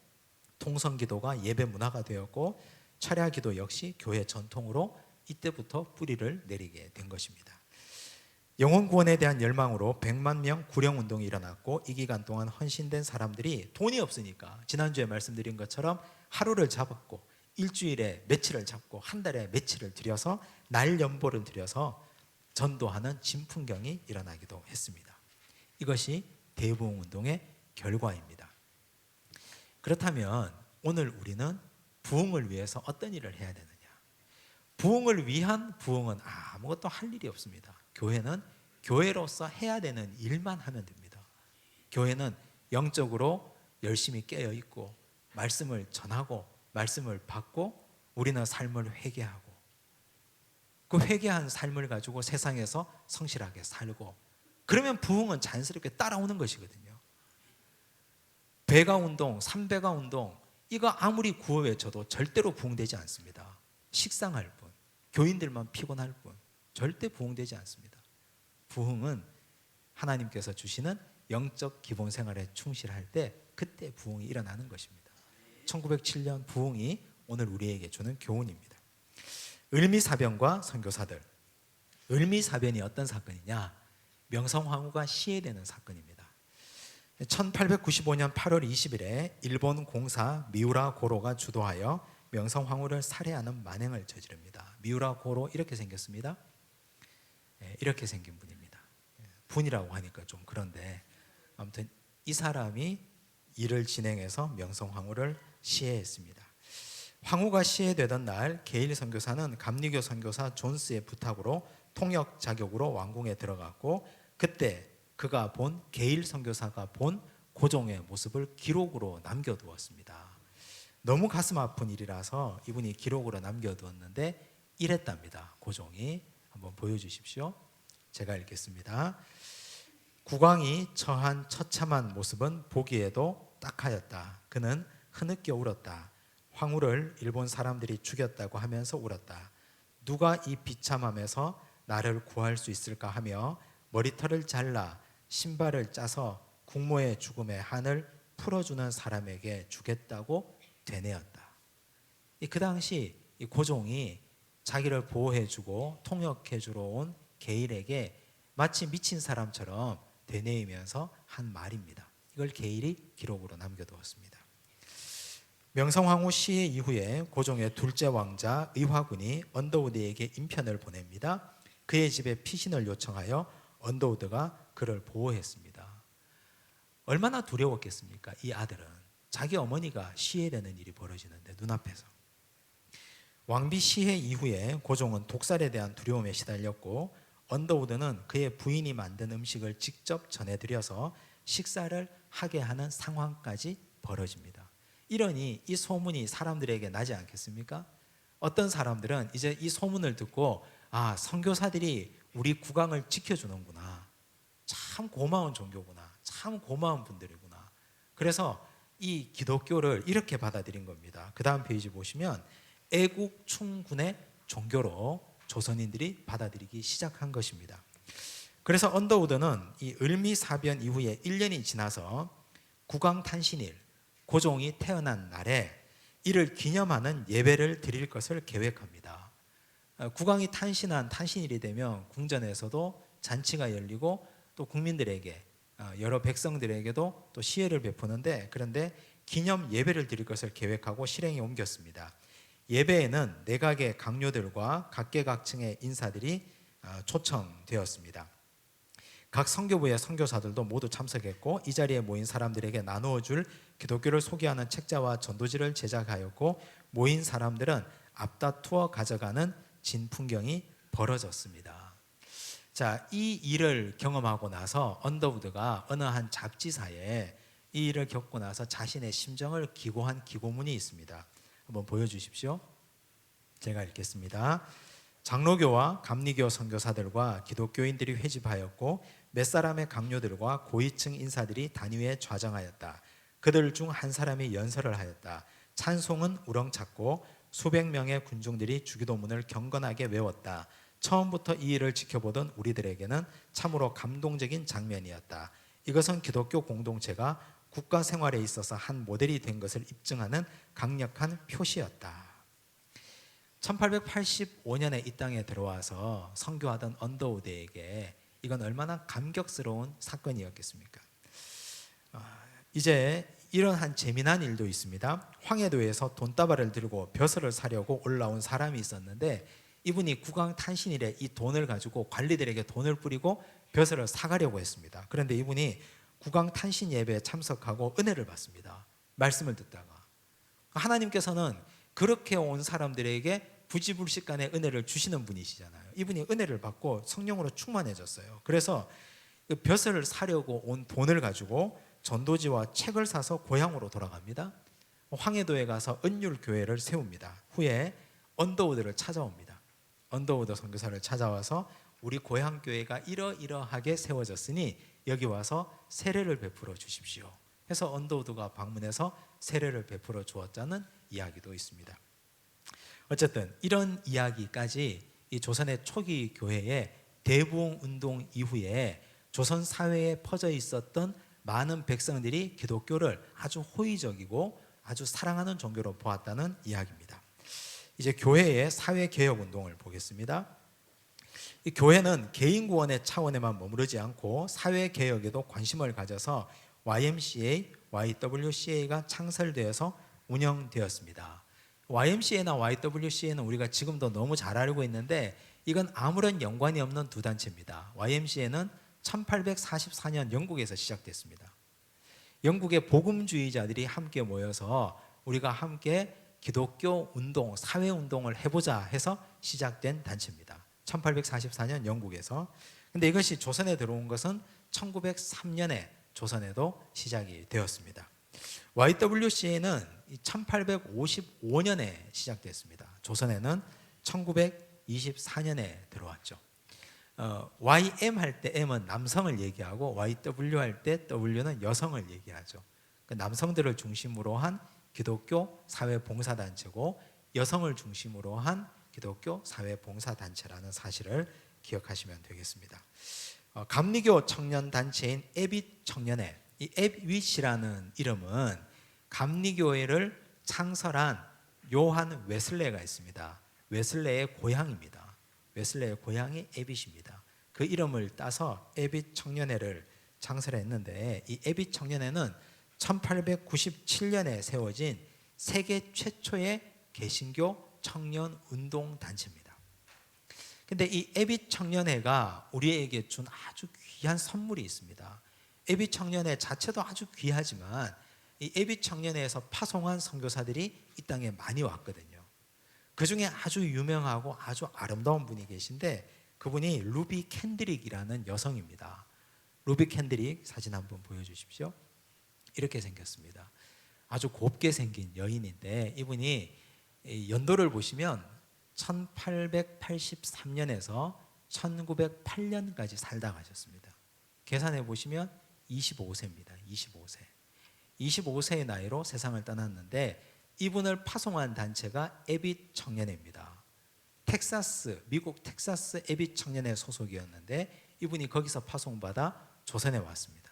통성 기도가 예배 문화가 되었고 철야 기도 역시 교회 전통으로 이때부터 뿌리를 내리게 된 것입니다. 영혼 구원에 대한 열망으로 100만 명 구령 운동이 일어났고 이 기간 동안 헌신된 사람들이 돈이 없으니까 지난주에 말씀드린 것처럼 하루를 잡았고 일주일에 며칠을 잡고 한 달에 며칠을 들여서 날 연보를 들여서 전도하는 진풍경이 일어나기도 했습니다. 이것이 대부흥운동의 결과입니다. 그렇다면 오늘 우리는 부흥을 위해서 어떤 일을 해야 되느냐? 부흥을 위한 부흥은 아무것도 할 일이 없습니다. 교회는 교회로서 해야 되는 일만 하면 됩니다. 교회는 영적으로 열심히 깨어 있고 말씀을 전하고 말씀을 받고 우리는 삶을 회개하고 그 회개한 삶을 가지고 세상에서 성실하게 살고 그러면 부흥은 자연스럽게 따라오는 것이거든요. 배가 운동, 삼배가 운동 이거 아무리 구호 외쳐도 절대로 부흥되지 않습니다. 식상할 뿐, 교인들만 피곤할 뿐 절대 부흥되지 않습니다. 부흥은 하나님께서 주시는 영적 기본 생활에 충실할 때 그때 부흥이 일어나는 것입니다. 1907년 부흥이 오늘 우리에게 주는 교훈입니다. 을미사변과 선교사들. 을미사변이 어떤 사건이냐? 명성황후가 시해되는 사건입니다. 1895년 8월 20일에 일본 공사 미우라 고로가 주도하여 명성황후를 살해하는 만행을 저지릅니다. 미우라 고로 이렇게 생겼습니다. 이렇게 생긴 분입니다. 분이라고 하니까 좀 그런데 아무튼 이 사람이 일을 진행해서 명성황후를 시해했습니다. 황후가 시해되던 날 게일 선교사는 감리교 선교사 존스의 부탁으로 통역 자격으로 왕궁에 들어갔고, 그때 그가 본 게일 선교사가 본 고종의 모습을 기록으로 남겨두었습니다. 너무 가슴 아픈 일이라서 이분이 기록으로 남겨두었는데 이랬답니다. 고종이 한번 보여주십시오. 제가 읽겠습니다. 국왕이 처한 처참한 모습은 보기에도 딱하였다. 그는 흐느껴 울었다. 황후를 일본 사람들이 죽였다고 하면서 울었다. 누가 이 비참함에서 나를 구할 수 있을까 하며 머리털을 잘라 신발을 짜서 국모의 죽음의 한을 풀어주는 사람에게 주겠다고 되뇌었다. 그 당시 이 고종이 자기를 보호해주고 통역해주러 온 게일에게 마치 미친 사람처럼 되뇌이면서 한 말입니다. 이걸 게일이 기록으로 남겨두었습니다. 명성황후 시해 이후에 고종의 둘째 왕자 의화군이 언더우드에게 인편을 보냅니다. 그의 집에 피신을 요청하여 언더우드가 그를 보호했습니다. 얼마나 두려웠겠습니까? 이 아들은 자기 어머니가 시해되는 일이 벌어지는데 눈앞에서. 왕비 시해 이후에 고종은 독살에 대한 두려움에 시달렸고, 언더우드는 그의 부인이 만든 음식을 직접 전해드려서 식사를 하게 하는 상황까지 벌어집니다. 이러니 이 소문이 사람들에게 나지 않겠습니까? 어떤 사람들은 이제 이 소문을 듣고 선교사들이 우리 국왕을 지켜주는구나, 참 고마운 종교구나, 참 고마운 분들이구나. 그래서 이 기독교를 이렇게 받아들인 겁니다. 그 다음 페이지 보시면 애국 충군의 종교로 조선인들이 받아들이기 시작한 것입니다. 그래서 언더우드는 이 을미사변 이후에 1년이 지나서 국왕 탄신일, 고종이 태어난 날에 이를 기념하는 예배를 드릴 것을 계획합니다. 국왕이 탄신한 탄신일이 되면 궁전에서도 잔치가 열리고 또 국민들에게, 여러 백성들에게도 또 시혜를 베푸는데, 그런데 기념 예배를 드릴 것을 계획하고 실행에 옮겼습니다. 예배에는 내각의 강요들과 각계각층의 인사들이 초청되었습니다. 각 선교부의 선교사들도 모두 참석했고, 이 자리에 모인 사람들에게 나누어 줄 기독교를 소개하는 책자와 전도지를 제작하였고, 모인 사람들은 앞다투어 가져가는 진풍경이 벌어졌습니다. 자, 이 일을 경험하고 나서 언더우드가 어느 한 잡지사에 이 일을 겪고 나서 자신의 심정을 기고한 기고문이 있습니다. 한번 보여주십시오. 제가 읽겠습니다. 장로교와 감리교 선교사들과 기독교인들이 회집하였고, 몇 사람의 강요들과 고위층 인사들이 단위에 좌정하였다. 그들 중 한 사람이 연설을 하였다. 찬송은 우렁찼고 수백 명의 군중들이 주기도문을 경건하게 외웠다. 처음부터 이 일을 지켜보던 우리들에게는 참으로 감동적인 장면이었다. 이것은 기독교 공동체가 국가 생활에 있어서 한 모델이 된 것을 입증하는 강력한 표시였다. 1885년에 이 땅에 들어와서 선교하던 언더우드에게 이건 얼마나 감격스러운 사건이었겠습니까? 이제 이런 한 재미난 일도 있습니다. 황해도에서 돈다발을 들고 벼슬을 사려고 올라온 사람이 있었는데, 이분이 국왕 탄신일에 이 돈을 가지고 관리들에게 돈을 뿌리고 벼슬을 사가려고 했습니다. 그런데 이분이 국왕 탄신 예배에 참석하고 은혜를 받습니다. 말씀을 듣다가 하나님께서는 그렇게 온 사람들에게 부지불식간의 은혜를 주시는 분이시잖아요. 이분이 은혜를 받고 성령으로 충만해졌어요. 그래서 그 벼슬을 사려고 온 돈을 가지고 전도지와 책을 사서 고향으로 돌아갑니다. 황해도에 가서 은율교회를 세웁니다. 후에 언더우드를 찾아옵니다. 언더우드 선교사를 찾아와서 우리 고향 교회가 이러이러하게 세워졌으니 여기 와서 세례를 베풀어 주십시오 해서 언더우드가 방문해서 세례를 베풀어 주었다는 이야기도 있습니다. 어쨌든 이런 이야기까지 이 조선의 초기 교회의 대부흥 운동 이후에 조선 사회에 퍼져 있었던 많은 백성들이 기독교를 아주 호의적이고 아주 사랑하는 종교로 보았다는 이야기입니다. 이제 교회의 사회개혁 운동을 보겠습니다. 이 교회는 개인 구원의 차원에만 머무르지 않고 사회개혁에도 관심을 가져서 YMCA, YWCA가 창설되어서 운영되었습니다. YMCA나 YWCA는 우리가 지금도 너무 잘 알고 있는데, 이건 아무런 연관이 없는 두 단체입니다. YMCA는 1844년 영국에서 시작됐습니다. 영국의 복음주의자들이 함께 모여서 우리가 함께 기독교 운동, 사회 운동을 해보자 해서 시작된 단체입니다. 1844년 영국에서. 근데 이것이 조선에 들어온 것은 1903년에 조선에도 시작이 되었습니다. YWCA는 1855년에 시작됐습니다. 조선에는 1924년에 들어왔죠. YM 할 때 M은 남성을 얘기하고 YW 할 때 W는 여성을 얘기하죠. 남성들을 중심으로 한 기독교 사회봉사단체고 여성을 중심으로 한 기독교 사회봉사단체라는 사실을 기억하시면 되겠습니다. 감리교 청년단체인 에빗 청년회, 이 에빗이라는 이름은 감리교회를 창설한 요한 웨슬레가 있습니다. 웨슬레의 고향입니다. 웨슬레의 고향이 에빗입니다. 그 이름을 따서 에빗 청년회를 창설했는데, 이 에빗 청년회는 1897년에 세워진 세계 최초의 개신교 청년 운동 단체입니다. 근데 이 에빗 청년회가 우리에게 준 아주 귀한 선물이 있습니다. 에빗 청년회 자체도 아주 귀하지만 이 에빗 청년회에서 파송한 선교사들이 이 땅에 많이 왔거든요. 그 중에 아주 유명하고 아주 아름다운 분이 계신데, 그분이 루비 캔드릭이라는 여성입니다. 루비 캔드릭 사진 한번 보여주십시오. 이렇게 생겼습니다. 아주 곱게 생긴 여인인데, 이분이 연도를 보시면 1883년에서 1908년까지 살다 가셨습니다. 계산해 보시면 25세입니다. 25세. 25세의 나이로 세상을 떠났는데, 이분을 파송한 단체가 에빗 청년회입니다. 미국 텍사스 에빗 청년회 소속이었는데, 이분이 거기서 파송받아 조선에 왔습니다.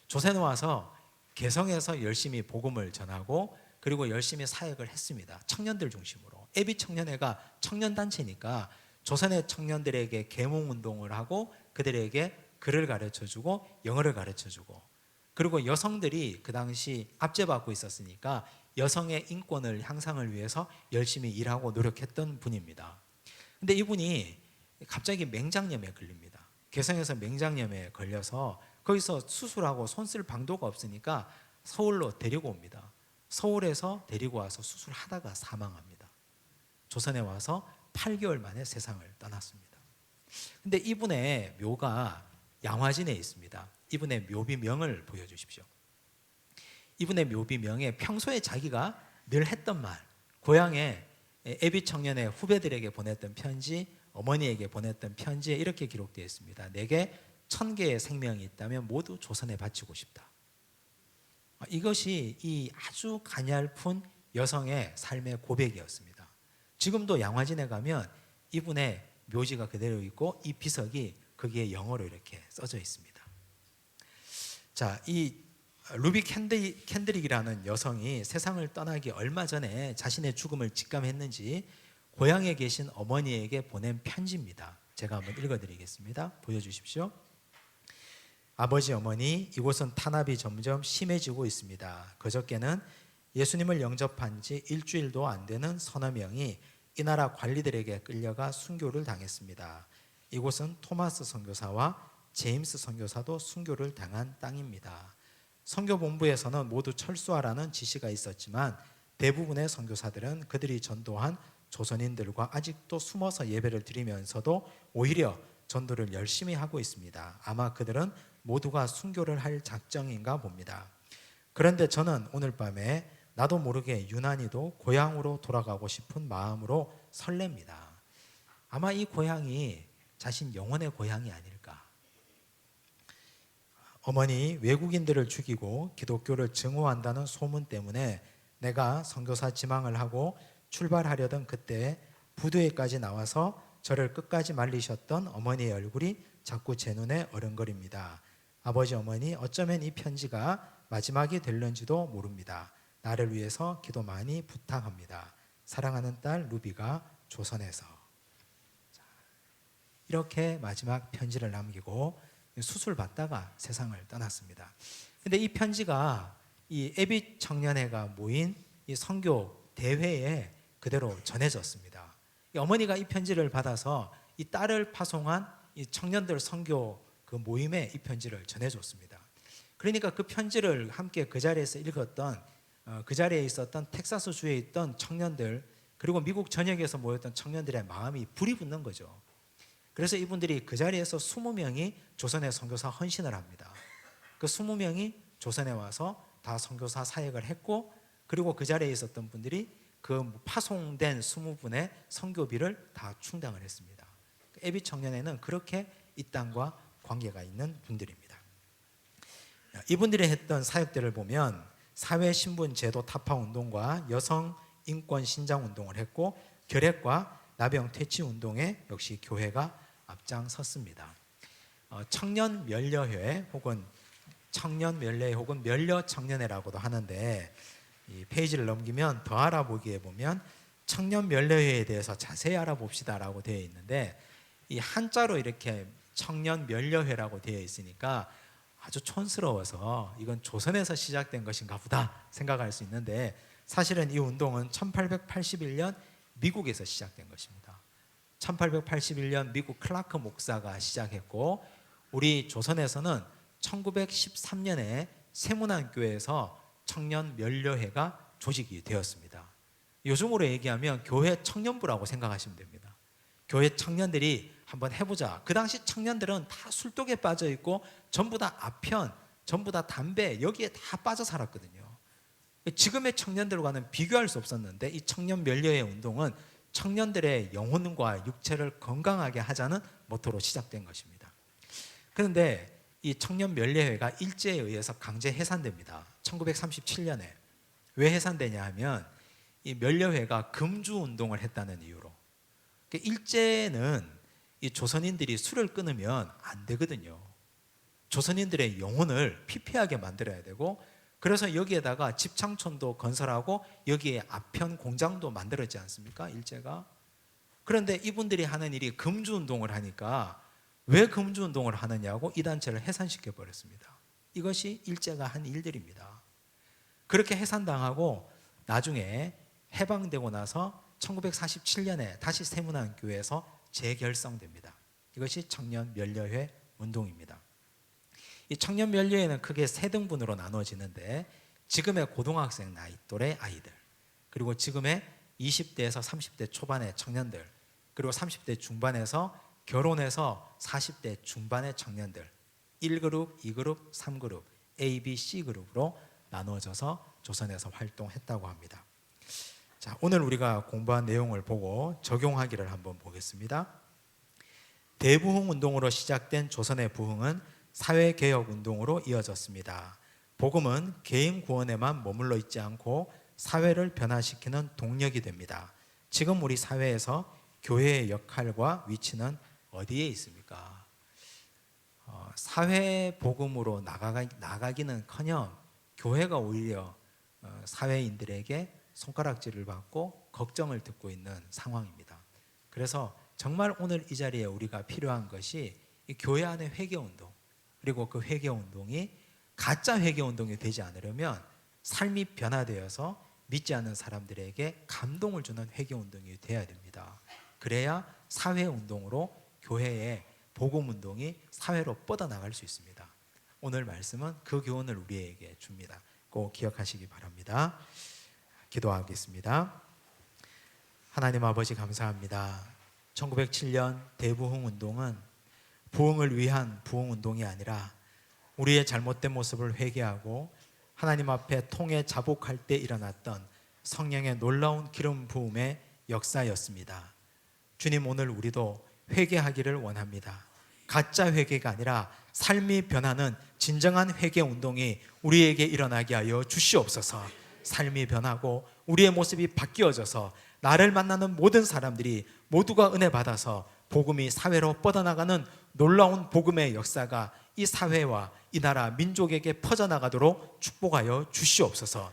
조선에 와서 개성에서 열심히 복음을 전하고 그리고 열심히 사역을 했습니다. 청년들 중심으로. 에빗 청년회가 청년단체니까 조선의 청년들에게 계몽운동을 하고 그들에게 글을 가르쳐주고 영어를 가르쳐주고, 그리고 여성들이 그 당시 압제받고 있었으니까 여성의 인권을 향상을 위해서 열심히 일하고 노력했던 분입니다. 근데 이분이 갑자기 맹장염에 걸립니다. 개성에서 맹장염에 걸려서 거기서 수술하고 손 쓸 방도가 없으니까 서울로 데리고 옵니다. 서울에서 데리고 와서 수술하다가 사망합니다. 조선에 와서 8개월 만에 세상을 떠났습니다. 근데 이분의 묘가 양화진에 있습니다. 이분의 묘비명을 보여주십시오. 이분의 묘비명에 평소에 자기가 늘 했던 말, 고향에 에빗 청년의 후배들에게 보냈던 편지, 어머니에게 보냈던 편지에 이렇게 기록되어 있습니다. 내게 1000개의 생명이 있다면 모두 조선에 바치고 싶다. 이것이 이 아주 가냘픈 여성의 삶의 고백이었습니다. 지금도 양화진에 가면 이분의 묘지가 그대로 있고 이 비석이 거기에 영어로 이렇게 써져 있습니다. 자, 이 루비 캔드릭이라는 여성이 세상을 떠나기 얼마 전에 자신의 죽음을 직감했는지 고향에 계신 어머니에게 보낸 편지입니다. 제가 한번 읽어드리겠습니다. 보여주십시오. 아버지, 어머니, 이곳은 탄압이 점점 심해지고 있습니다. 그저께는 예수님을 영접한 지 일주일도 안 되는 서너 명이 이 나라 관리들에게 끌려가 순교를 당했습니다. 이곳은 토마스 선교사와 제임스 선교사도 순교를 당한 땅입니다. 선교본부에서는 모두 철수하라는 지시가 있었지만 대부분의 선교사들은 그들이 전도한 조선인들과 아직도 숨어서 예배를 드리면서도 오히려 전도를 열심히 하고 있습니다. 아마 그들은 모두가 순교를 할 작정인가 봅니다. 그런데 저는 오늘 밤에 나도 모르게 유난히도 고향으로 돌아가고 싶은 마음으로 설렙니다. 아마 이 고향이 자신 영혼의 고향이 아닐까. 어머니, 외국인들을 죽이고 기독교를 증오한다는 소문 때문에 내가 선교사 지망을 하고 출발하려던 그때 부두에까지 나와서 저를 끝까지 말리셨던 어머니의 얼굴이 자꾸 제 눈에 어른거립니다. 아버지, 어머니, 어쩌면 이 편지가 마지막이 될런지도 모릅니다. 나를 위해서 기도 많이 부탁합니다. 사랑하는 딸 루비가 조선에서. 이렇게 마지막 편지를 남기고 수술 받다가 세상을 떠났습니다. 근데 이 편지가 이 에빗 청년회가 모인 이 선교 대회에 그대로 전해졌습니다. 이 어머니가 이 편지를 받아서 이 딸을 파송한 이 청년들 선교 그 모임에 이 편지를 전해줬습니다. 그러니까 그 편지를 함께 그 자리에서 읽었던 그 자리에 있었던 텍사스 주에 있던 청년들, 그리고 미국 전역에서 모였던 청년들의 마음이 불이 붙는 거죠. 그래서 이분들이 그 자리에서 20명이 조선의 선교사 헌신을 합니다. 그 20명이 조선에 와서 다 선교사 사역을 했고, 그리고 그 자리에 있었던 분들이 그 파송된 20분의 선교비를 다 충당을 했습니다. 애비 청년회는 그렇게 이 땅과 관계가 있는 분들입니다. 이분들이 했던 사역들을 보면 사회신분제도 타파운동과 여성인권신장운동을 했고, 결핵과 나병 퇴치운동에 역시 교회가 앞장섰습니다. 청년면려회 혹은 면려청년회라고도 하는데, 이 페이지를 넘기면 더 알아보기에 보면 청년면려회에 대해서 자세히 알아봅시다라고 되어 있는데, 이 한자로 이렇게 청년면려회라고 되어 있으니까 아주 촌스러워서 이건 조선에서 시작된 것인가 보다 생각할 수 있는데, 사실은 이 운동은 1881년 미국에서 시작된 것입니다. 1881년 미국 클라크 목사가 시작했고, 우리 조선에서는 1913년에 세문안교회에서 청년면려회가 조직이 되었습니다. 요즘으로 얘기하면 교회 청년부라고 생각하시면 됩니다. 교회 청년들이 한번 해보자. 그 당시 청년들은 다 술독에 빠져 있고 전부 다 아편, 전부 다 담배, 여기에 다 빠져 살았거든요. 지금의 청년들과는 비교할 수 없었는데, 이 청년면려회 운동은 청년들의 영혼과 육체를 건강하게 하자는 모토로 시작된 것입니다. 그런데 이 청년면려회가 일제에 의해서 강제 해산됩니다. 1937년에. 왜 해산되냐 하면 이 면려회가 금주운동을 했다는 이유로. 일제는 이 조선인들이 술을 끊으면 안 되거든요. 조선인들의 영혼을 피폐하게 만들어야 되고, 그래서 여기에다가 집창촌도 건설하고 여기에 아편 공장도 만들었지 않습니까? 일제가. 그런데 이분들이 하는 일이 금주운동을 하니까, 왜 금주운동을 하느냐고 이 단체를 해산시켜 버렸습니다. 이것이 일제가 한 일들입니다. 그렇게 해산당하고 나중에 해방되고 나서 1947년에 다시 세문안교회에서 재결성됩니다. 이것이 청년면려회 운동입니다. 이 청년면려회는 크게 세 등분으로 나눠지는데, 지금의 고등학생 나이 또래 아이들, 그리고 지금의 20대에서 30대 초반의 청년들, 그리고 30대 중반에서 결혼해서 40대 중반의 청년들, 1그룹, 2그룹, 3그룹, A, B, C 그룹으로 나누어져서 조선에서 활동했다고 합니다. 자, 오늘 우리가 공부한 내용을 보고 적용하기를 한번 보겠습니다. 대부흥 운동으로 시작된 조선의 부흥은 사회개혁 운동으로 이어졌습니다. 복음은 개인 구원에만 머물러 있지 않고 사회를 변화시키는 동력이 됩니다. 지금 우리 사회에서 교회의 역할과 위치는 어디에 있습니까? 사회 복음으로 나가기는커녕 교회가 오히려 사회인들에게 손가락질을 받고 걱정을 듣고 있는 상황입니다. 그래서 정말 오늘 이 자리에 우리가 필요한 것이 이 교회 안의 회개운동, 그리고 그 회개운동이 가짜 회개운동이 되지 않으려면 삶이 변화되어서 믿지 않는 사람들에게 감동을 주는 회개운동이 되어야 됩니다. 그래야 사회운동으로 교회의 복음운동이 사회로 뻗어나갈 수 있습니다. 오늘 말씀은 그 교훈을 우리에게 줍니다. 꼭 기억하시기 바랍니다. 기도하겠습니다. 하나님 아버지 감사합니다. 1907년 대부흥운동은 부흥을 위한 부흥운동이 아니라 우리의 잘못된 모습을 회개하고 하나님 앞에 통해 자복할 때 일어났던 성령의 놀라운 기름 부음의 역사였습니다. 주님, 오늘 우리도 회개하기를 원합니다. 가짜 회개가 아니라 삶이 변하는 진정한 회개 운동이 우리에게 일어나게 하여 주시옵소서. 삶이 변하고 우리의 모습이 바뀌어져서 나를 만나는 모든 사람들이 모두가 은혜 받아서 복음이 사회로 뻗어나가는 놀라운 복음의 역사가 이 사회와 이 나라 민족에게 퍼져나가도록 축복하여 주시옵소서.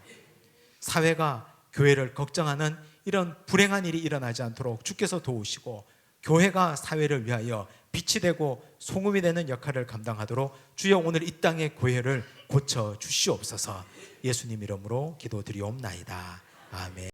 사회가 교회를 걱정하는 이런 불행한 일이 일어나지 않도록 주께서 도우시고, 교회가 사회를 위하여 빛이 되고 소금이 되는 역할을 감당하도록 주여 오늘 이 땅의 교회를 고쳐 주시옵소서. 예수님 이름으로 기도드리옵나이다. 아멘.